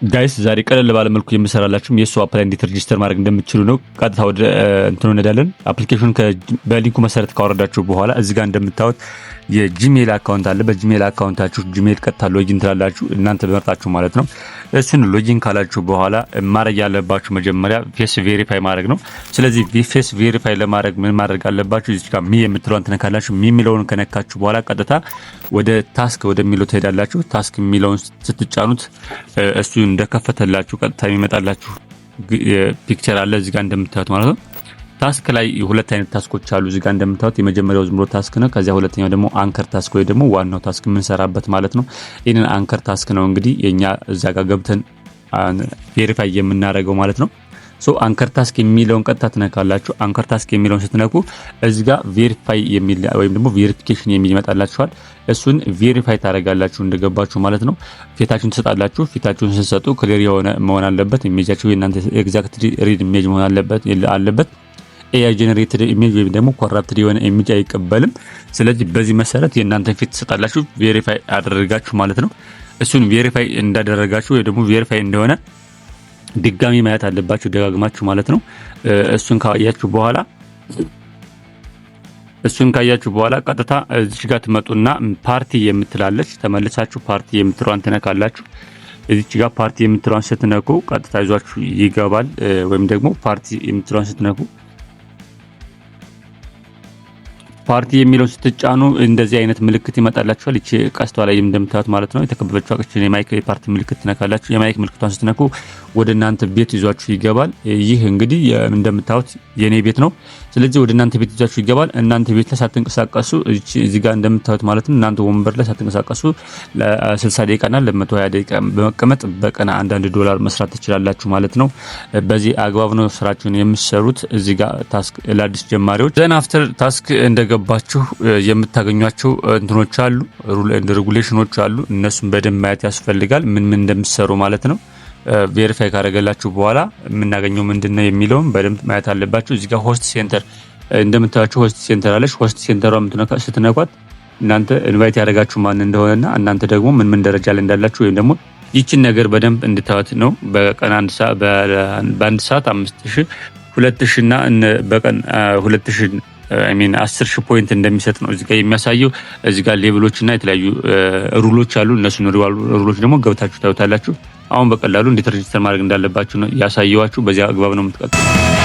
ጋይስ ዛሬ ቀለል ባለ መልኩ የምሰራላችሁ የሱ አፕ ላይ እንዴት ሬጂስተር ማድረግ እንደምትችሉ ነው። ቀጥታ ወደ እንትኑ እንሄዳለን። አፕሊኬሽኑን በሊንኩ መሰረት ካወረዳችሁ በኋላ እዚህ ጋር እንደምታዩት የጂሜል አካውንት አለ። በጂሜል አካውንታችሁ ጂሜል ቀጥታ ሎጊን ትላላችሁ እናንተ በመርጣችሁ ማለት ነው። እሱን ሎጊን ካላችሁ በኋላ ማድረግ ያለባችሁ መጀመሪያ ፌስ ቬሪፋይ ማድረግ ነው። ስለዚህ ፌስ ቬሪፋይ ለማድረግ ምን ማድረግ አለባችሁ? እዚህ ጋር ሚ የምትለውን ትነካላችሁ። ሚ የሚለውን ከነካችሁ በኋላ ቀጥታ ወደ ታስክ ወደሚለው ትሄዳላችሁ። ታስክ የሚለውን ስትጫኑት እሱ እንደከፈተላችሁ ቀጥታ የሚመጣላችሁ ፒክቸር አለ እዚህ ጋር እንደምታዩት ማለት ነው። ታስክ ላይ ሁለት አይነት ታስኮች አሉ እዚህ ጋር እንደምታዩት። የመጀመሪያው ዝም ብሎ ታስክ ነው። ከዚያ ሁለተኛው ደግሞ አንከር ታስክ ወይ ደግሞ ዋናው ታስክ የምንሰራበት ማለት ነው። ይሄንን አንከር ታስክ ነው እንግዲህ የኛ እዛ ጋር ገብተን ቬሪፋይ የምናደርገው ማለት ነው። ሶ አንከር ታስክ የሚለውን ቀጥታ ትነካላችሁ። አንከር ታስክ የሚለውን ስትነኩ እዚህ ጋር ቬሪፋይ የሚል ወይም ደግሞ ቬሪፊኬሽን የሚል ይመጣላችኋል። እሱን ቬሪፋይ ታደርጋላችሁ እንደገባችሁ ማለት ነው። ፊታችሁን ትሰጣላችሁ። ፊታችሁን ስትሰጡ ክሊር የሆነ መሆን አለበት። ኢሜጃችሁ የእናንተ ኤግዛክትሊ ሪድ ኢሜጅ መሆን አለበት። ኤአይ ጄነሬትድ ኢሜጅ ወይም ደግሞ ኮራፕትድ የሆነ ኢሜጅ አይቀበልም። ስለዚህ በዚህ መሰረት የእናንተ ፊት ትሰጣላችሁ ቬሪፋይ አደረጋችሁ ማለት ነው። እሱን ቬሪፋይ እንዳደረጋችሁ ወይ ደግሞ ቬሪፋይ እንደሆነ ድጋሚ ማየት አለባችሁ ደጋግማችሁ ማለት ነው። እሱን ካያችሁ በኋላ ቀጥታ እዚህ ጋር ትመጡና ፓርቲ የምትላለች ተመልሳችሁ ፓርቲ የምትሯን ትነካላችሁ። እዚች ጋር ፓርቲ የምትሯን ስትነኩ ቀጥታ ይዟችሁ ይገባል። ወይም ደግሞ ፓርቲ የምትሯን ስትነኩ ፓርቲ የሚለውን ስትጫኑ እንደዚህ አይነት ምልክት ይመጣላችኋል። እቺ ቀስቷ ላይ እንደምታዩት ማለት ነው የተከበበችው አቅችን የማይክ የፓርቲ ምልክት ትነካላችሁ። የማይክ ምልክቷን ስትነኩ ወደ እናንተ ቤት ይዟችሁ ይገባል። ይህ እንግዲህ እንደምታዩት የኔ ቤት ነው። ስለዚህ ወደ እናንተ ቤት ይዟችሁ ይገባል። እናንተ ቤት ላይ ሳትንቀሳቀሱ እዚህ ጋር እንደምታዩት ማለት ነው እናንተ ወንበር ላይ ሳትንቀሳቀሱ ለ60 ደቂቃና ለ120 ደቂቃ በመቀመጥ በቀን $1 መስራት ትችላላችሁ ማለት ነው። በዚህ አግባብ ነው ስራችሁን የምትሰሩት። እዚህ ጋር ታስክ ለአዲስ ጀማሪዎች ዘን አፍተር ታስክ እንደገባችሁ የምታገኟቸው እንትኖች አሉ፣ ሬጉሌሽኖች አሉ። እነሱን በደንብ ማየት ያስፈልጋል ምን እንደምትሰሩ ማለት ነው። ቬሪፋይ ካደረገላችሁ በኋላ የምናገኘው ምንድነው የሚለውን በደንብ ማየት አለባችሁ። እዚህ ጋር ሆስት ሴንተር እንደምታዩት ሆስት ሴንተር አለች። ሆስት ሴንተሯ ስትነኳት እናንተ ኢንቫይት ያደረጋችሁ ማን እንደሆነና እናንተ ደግሞ ምን ደረጃ ላይ እንዳላችሁ ወይም ደግሞ ይችን ነገር በደንብ እንድታዩት ነው። በቀን በአንድ ሰዓት 5000 2000 እና በቀን 2000 10,000 ፖይንት እንደሚሰጥ ነው እዚህ ጋር የሚያሳየው። እዚህ ጋር ሌቭሎች እና የተለያዩ ሩሎች አሉ። እነሱን ሩሎች ደግሞ ገብታችሁ ታዩታላችሁ። አሁን በቀላሉ እንዴት ሬጂስተር ማድረግ እንዳለባችሁ ነው ያሳየዋችሁ። በዚያ አግባብ ነው የምትቀጥሉት።